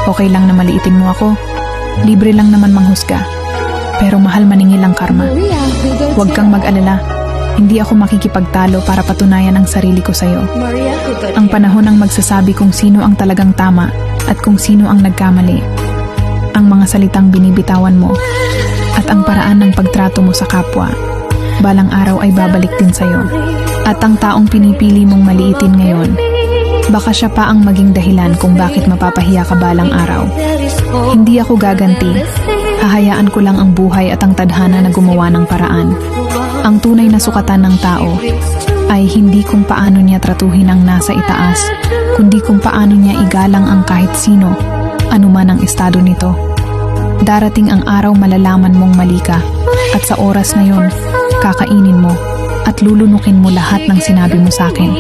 Okay lang na maliitin mo ako. Libre lang naman manghusga. Pero mahal maningil ang karma. Huwag kang mag-alala. Hindi ako makikipagtalo para patunayan ang sarili ko sa'yo. Ang panahon ang magsasabi kung sino ang talagang tama at kung sino ang nagkamali. Ang mga salitang binibitawan mo at ang paraan ng pagtrato mo sa kapwa, balang araw ay babalik din sa'yo. At ang taong pinipili mong maliitin ngayon, baka siya pa ang maging dahilan kung bakit mapapahiya ka balang araw. Hindi ako gaganti. Hahayaan ko lang ang buhay at ang tadhana na gumawa ng paraan. Ang tunay na sukatan ng tao ay hindi kung paano niya tratuhin ang nasa itaas, kundi kung paano niya igalang ang kahit sino, anuman ang estado nito. Darating ang araw malalaman mong mali ka, at sa oras na yon, kakainin mo at lulunukin mo lahat ng sinabi mo sa akin.